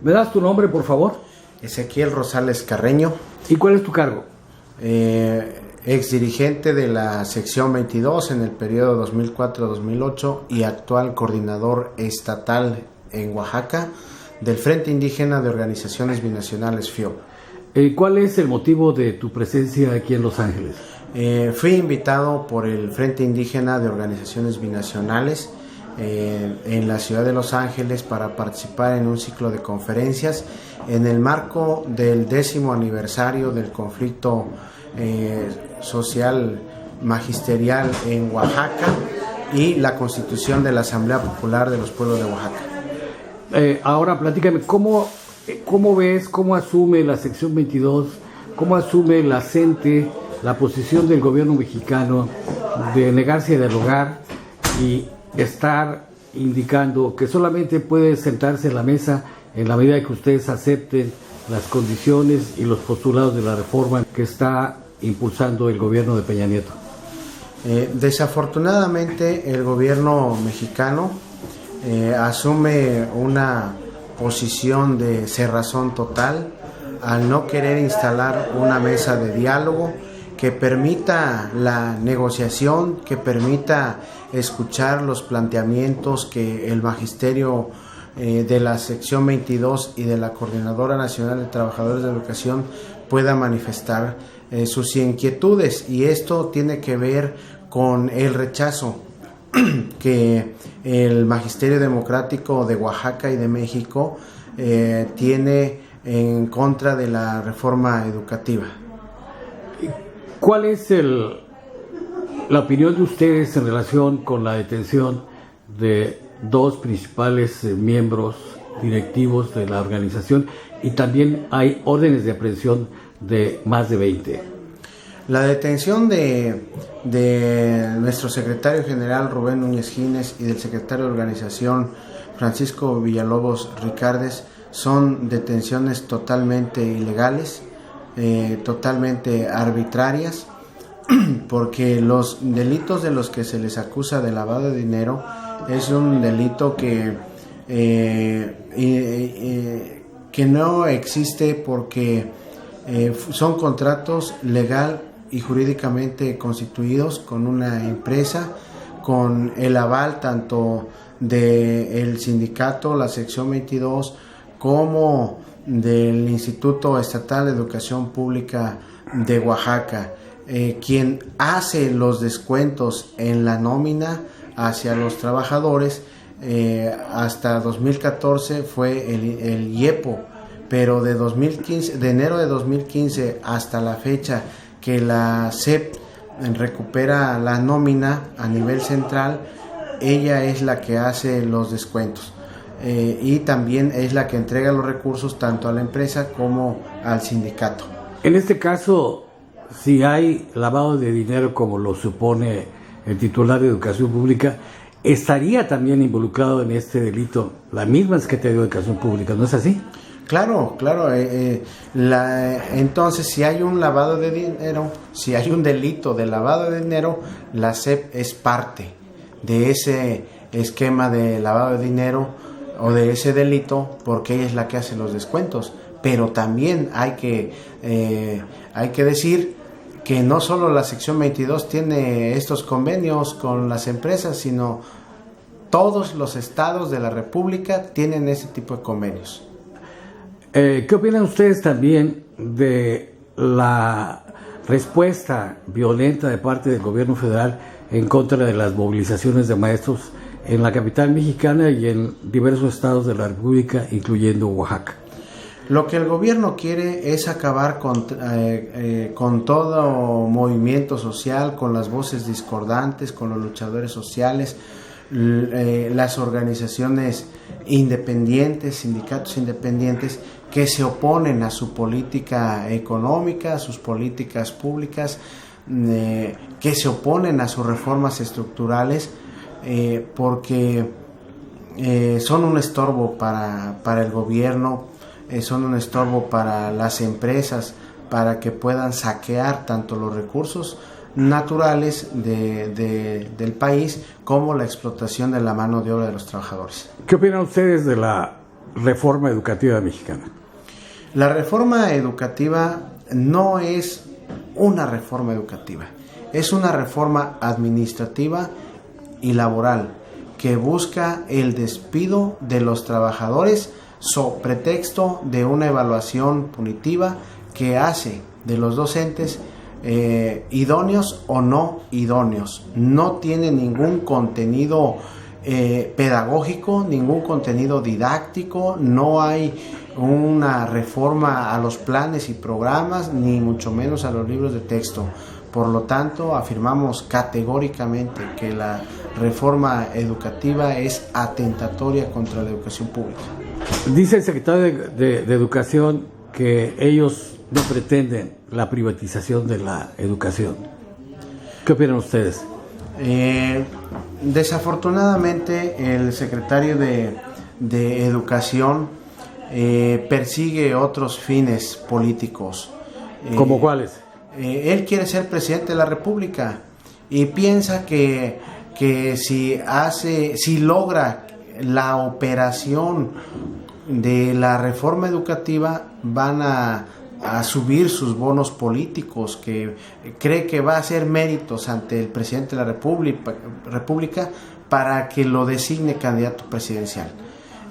¿Me das tu nombre, por favor? Ezequiel Rosales Carreño. ¿Y cuál es tu cargo? Ex dirigente de la sección 22 en el periodo 2004-2008 y actual coordinador estatal en Oaxaca del Frente Indígena de Organizaciones Binacionales FIO. ¿Cuál es el motivo de tu presencia aquí en Los Ángeles? Fui invitado por el Frente Indígena de Organizaciones Binacionales en la ciudad de Los Ángeles para participar en un ciclo de conferencias en el marco del 10º aniversario del conflicto social magisterial en Oaxaca y la constitución de la Asamblea Popular de los Pueblos de Oaxaca. Ahora platícame, ¿cómo ves, cómo asume la sección 22, cómo asume la CENTE la posición del gobierno mexicano de negarse a dialogar y estar indicando que solamente puede sentarse en la mesa en la medida que ustedes acepten las condiciones y los postulados de la reforma que está impulsando el gobierno de Peña Nieto? Desafortunadamente el gobierno mexicano asume una posición de cerrazón total al no querer instalar una mesa de diálogo que permita la negociación, que permita escuchar los planteamientos que el magisterio de la sección 22 y de la Coordinadora Nacional de Trabajadores de Educación pueda manifestar sus inquietudes, y esto tiene que ver con el rechazo que el Magisterio Democrático de Oaxaca y de México tiene en contra de la reforma educativa. ¿Cuál es la opinión de ustedes en relación con la detención de dos principales miembros directivos de la organización, y también hay órdenes de aprehensión de más de 20? La detención de nuestro secretario general Rubén Núñez Gines y del secretario de organización Francisco Villalobos Ricardes son detenciones totalmente ilegales, totalmente arbitrarias, porque los delitos de los que se les acusa de lavado de dinero es un delito que no existe, porque son contratos legal y jurídicamente constituidos con una empresa, con el aval tanto del sindicato, la sección 22, como del Instituto Estatal de Educación Pública de Oaxaca. Quien hace los descuentos en la nómina hacia los trabajadores hasta 2014 fue el IEPO, pero de enero de 2015 hasta la fecha que la SEP recupera la nómina a nivel central, ella es la que hace los descuentos y también es la que entrega los recursos tanto a la empresa como al sindicato. En este caso, si hay lavado de dinero como lo supone el titular de Educación Pública, estaría también involucrado en este delito la misma Secretaría de Educación Pública, ¿no es así? Claro. Entonces, si hay un lavado de dinero, si hay un delito de lavado de dinero, la SEP es parte de ese esquema de lavado de dinero o de ese delito, porque ella es la que hace los descuentos. Pero también hay que decir que no solo la sección 22 tiene estos convenios con las empresas, sino todos los estados de la República tienen ese tipo de convenios. ¿Qué opinan ustedes también de la respuesta violenta de parte del gobierno federal en contra de las movilizaciones de maestros en la capital mexicana y en diversos estados de la República, incluyendo Oaxaca? Lo que el gobierno quiere es acabar con todo movimiento social, con las voces discordantes, con los luchadores sociales, las organizaciones independientes, sindicatos independientes que se oponen a su política económica, a sus políticas públicas, que se oponen a sus reformas estructurales, porque son un estorbo para el gobierno, son un estorbo para las empresas, para que puedan saquear tanto los recursos naturales del país como la explotación de la mano de obra de los trabajadores. ¿Qué opinan ustedes de la reforma educativa mexicana? La reforma educativa no es una reforma educativa, es una reforma administrativa y laboral que busca el despido de los trabajadores so pretexto de una evaluación punitiva que hace de los docentes idóneos o no idóneos. No tiene ningún contenido pedagógico, ningún contenido didáctico, no hay una reforma a los planes y programas, ni mucho menos a los libros de texto. Por lo tanto, afirmamos categóricamente que la reforma educativa es atentatoria contra la educación pública. Dice el secretario de Educación que ellos no pretenden la privatización de la educación. ¿Qué opinan ustedes? Desafortunadamente, el secretario de Educación persigue otros fines políticos. ¿Cómo cuáles? Él quiere ser presidente de la República y piensa que si logra la operación de la reforma educativa van a subir sus bonos políticos, que cree que va a hacer méritos ante el presidente de la República para que lo designe candidato presidencial.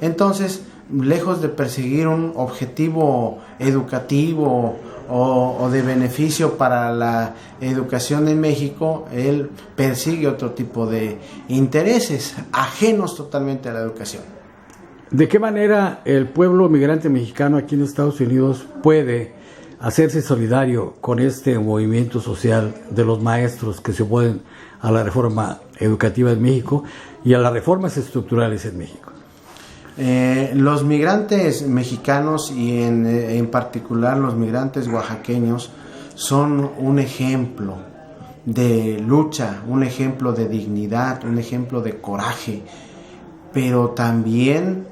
Entonces, lejos de perseguir un objetivo educativo o de beneficio para la educación en México, él persigue otro tipo de intereses ajenos totalmente a la educación. ¿De qué manera el pueblo migrante mexicano aquí en Estados Unidos puede hacerse solidario con este movimiento social de los maestros que se oponen a la reforma educativa en México y a las reformas estructurales en México? Los migrantes mexicanos y en particular los migrantes oaxaqueños son un ejemplo de lucha, un ejemplo de dignidad, un ejemplo de coraje, pero también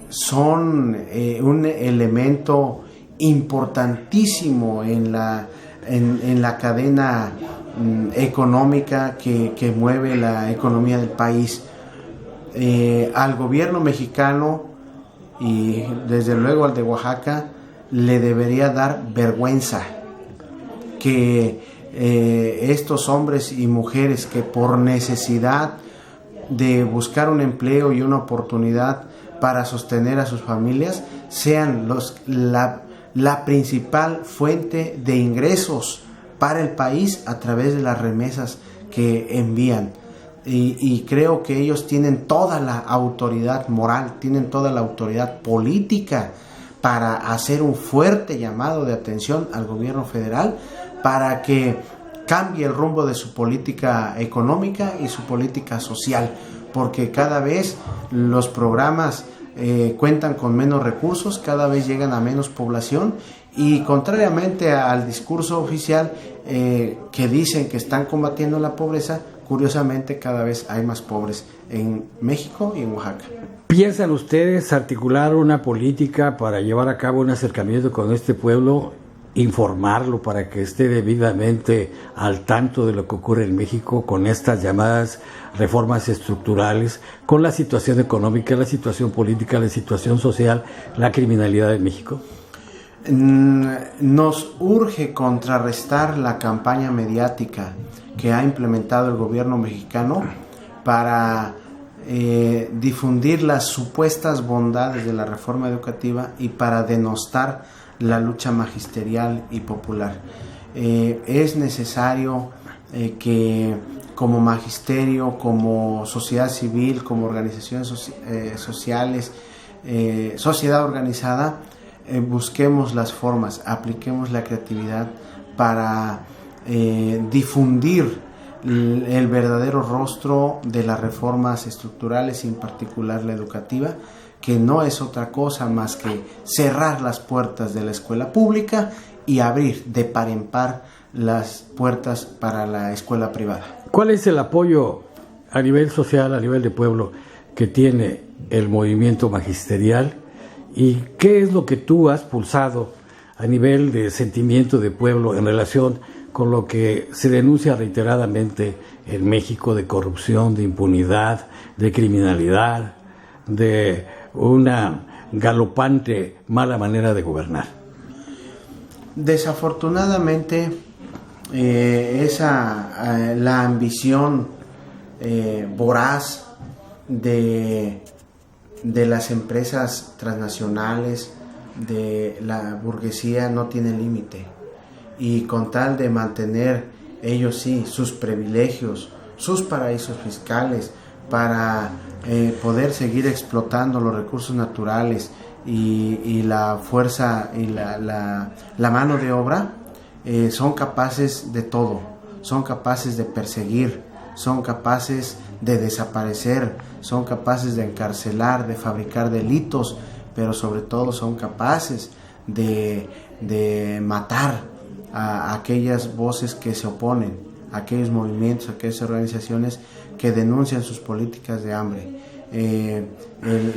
son un elemento importantísimo en la cadena económica que mueve la economía del país. Al gobierno mexicano y desde luego al de Oaxaca le debería dar vergüenza que estos hombres y mujeres que por necesidad de buscar un empleo y una oportunidad para sostener a sus familias sean la principal fuente de ingresos para el país a través de las remesas que envían. Y creo que ellos tienen toda la autoridad moral, tienen toda la autoridad política para hacer un fuerte llamado de atención al gobierno federal para que cambie el rumbo de su política económica y su política social, porque cada vez los programas cuentan con menos recursos, cada vez llegan a menos población y contrariamente al discurso oficial que dicen que están combatiendo la pobreza, curiosamente cada vez hay más pobres en México y en Oaxaca. ¿Piensan ustedes articular una política para llevar a cabo un acercamiento con este pueblo, informarlo para que esté debidamente al tanto de lo que ocurre en México con estas llamadas reformas estructurales, con la situación económica, la situación política, la situación social, la criminalidad en México? Nos urge contrarrestar la campaña mediática que ha implementado el gobierno mexicano para difundir las supuestas bondades de la reforma educativa y para denostar la lucha magisterial y popular. Es necesario que como magisterio, como sociedad civil, como organizaciones sociales, sociedad organizada, busquemos las formas, apliquemos la creatividad para difundir el verdadero rostro de las reformas estructurales y en particular la educativa, que no es otra cosa más que cerrar las puertas de la escuela pública y abrir de par en par las puertas para la escuela privada. ¿Cuál es el apoyo a nivel social, a nivel de pueblo, que tiene el movimiento magisterial? ¿Y qué es lo que tú has pulsado a nivel de sentimiento de pueblo en relación con lo que se denuncia reiteradamente en México de corrupción, de impunidad, de criminalidad, de una galopante mala manera de gobernar? Desafortunadamente, la ambición voraz de las empresas transnacionales, de la burguesía, no tiene límite, y con tal de mantener ellos sí sus privilegios, sus paraísos fiscales, para poder seguir explotando los recursos naturales y la fuerza y la mano de obra, son capaces de todo, son capaces de perseguir, son capaces de desaparecer, son capaces de encarcelar, de fabricar delitos, pero sobre todo son capaces de matar a aquellas voces que se oponen, a aquellos movimientos, a aquellas organizaciones que denuncian sus políticas de hambre.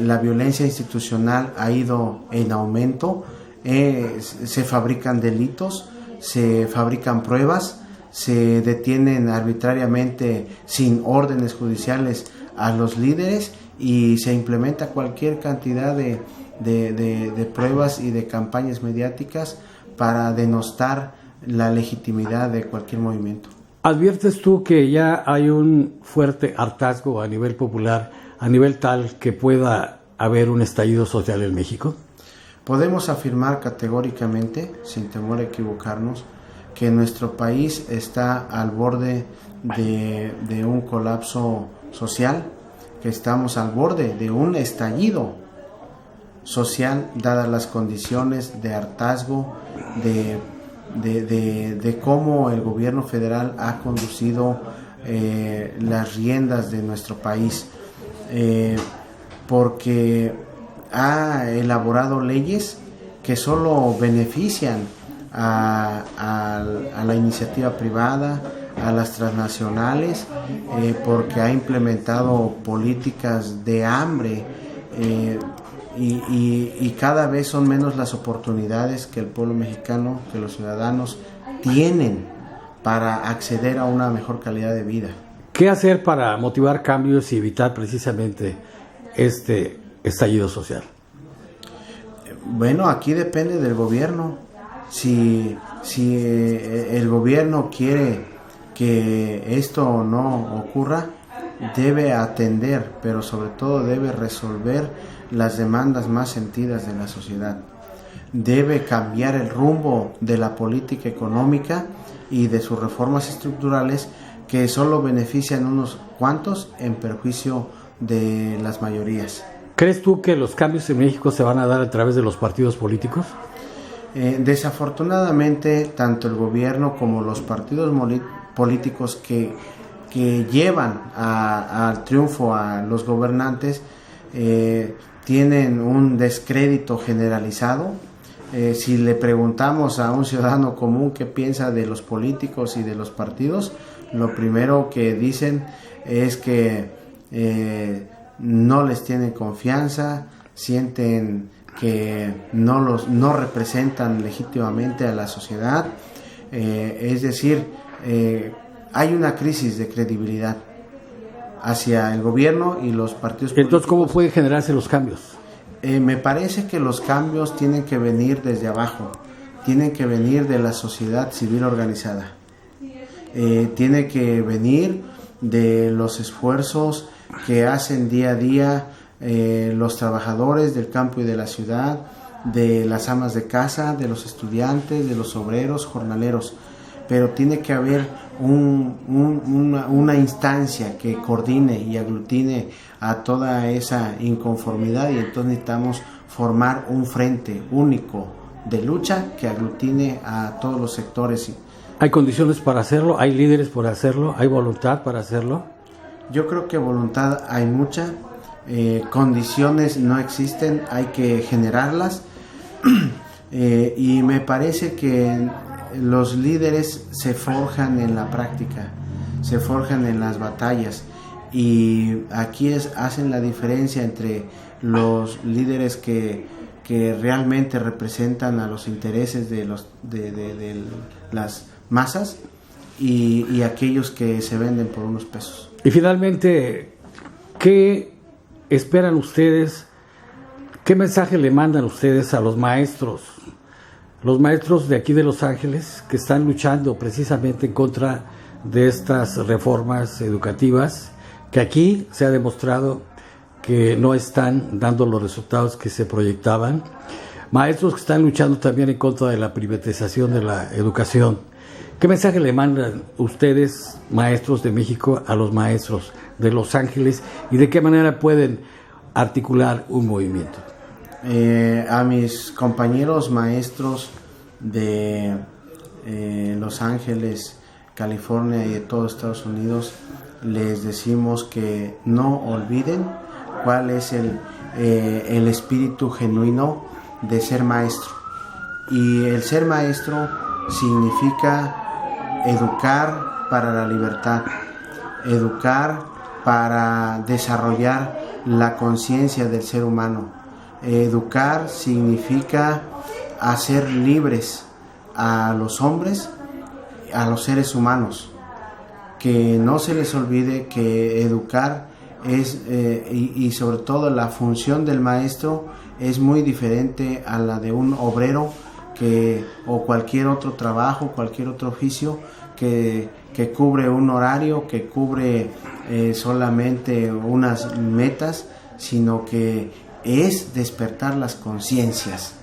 La violencia institucional ha ido en aumento, se fabrican delitos, se fabrican pruebas, se detienen arbitrariamente sin órdenes judiciales a los líderes y se implementa cualquier cantidad de pruebas y de campañas mediáticas para denostar la legitimidad de cualquier movimiento. ¿Adviertes tú que ya hay un fuerte hartazgo a nivel popular, a nivel tal que pueda haber un estallido social en México? Podemos afirmar categóricamente, sin temor a equivocarnos, que nuestro país está al borde de un colapso social, que estamos al borde de un estallido social, dadas las condiciones de hartazgo, de cómo el gobierno federal ha conducido las riendas de nuestro país, porque ha elaborado leyes que solo benefician a la iniciativa privada, a las transnacionales, porque ha implementado políticas de hambre, y cada vez son menos las oportunidades que el pueblo mexicano, que los ciudadanos tienen para acceder a una mejor calidad de vida. ¿Qué hacer para motivar cambios y evitar precisamente este estallido social? Bueno, aquí depende del gobierno. Si el gobierno quiere que esto no ocurra, debe atender, pero sobre todo debe resolver las demandas más sentidas de la sociedad. Debe cambiar el rumbo de la política económica y de sus reformas estructurales, que solo benefician unos cuantos en perjuicio de las mayorías. ¿Crees tú que los cambios en México se van a dar a través de los partidos políticos? Desafortunadamente, tanto el gobierno como los partidos políticos que llevan al triunfo a los gobernantes tienen un descrédito generalizado. Si le preguntamos a un ciudadano común qué piensa de los políticos y de los partidos, lo primero que dicen es que no les tienen confianza, sienten que no representan legítimamente a la sociedad, es decir, hay una crisis de credibilidad hacia el gobierno y los partidos políticos. Entonces, ¿cómo pueden generarse los cambios? Me parece que los cambios tienen que venir desde abajo, tienen que venir de la sociedad civil organizada, tiene que venir de los esfuerzos que hacen día a día los trabajadores del campo y de la ciudad, de las amas de casa, de los estudiantes, de los obreros, jornaleros, pero tiene que haber una instancia que coordine y aglutine a toda esa inconformidad, y entonces necesitamos formar un frente único de lucha que aglutine a todos los sectores. ¿Hay condiciones para hacerlo? ¿Hay líderes para hacerlo? ¿Hay voluntad para hacerlo? Yo creo que voluntad hay mucha, condiciones no existen, hay que generarlas, y me parece que los líderes se forjan en la práctica, se forjan en las batallas, y aquí hacen la diferencia entre los líderes que realmente representan a los intereses de las masas y aquellos que se venden por unos pesos. Y finalmente, ¿qué esperan ustedes? ¿Qué mensaje le mandan ustedes a los maestros de aquí de Los Ángeles que están luchando precisamente en contra de estas reformas educativas que aquí se ha demostrado que no están dando los resultados que se proyectaban? Maestros que están luchando también en contra de la privatización de la educación. ¿Qué mensaje le mandan ustedes, maestros de México, a los maestros de Los Ángeles y de qué manera pueden articular un movimiento? A mis compañeros maestros de Los Ángeles, California y de todo Estados Unidos, les decimos que no olviden cuál es el espíritu genuino de ser maestro. Y el ser maestro significa educar para la libertad, educar para desarrollar la conciencia del ser humano. Educar significa hacer libres a los hombres, a los seres humanos. Que no se les olvide que educar es, y sobre todo la función del maestro es muy diferente a la de un obrero o cualquier otro trabajo, cualquier otro oficio que cubre un horario, que cubre solamente unas metas, sino que es despertar las conciencias.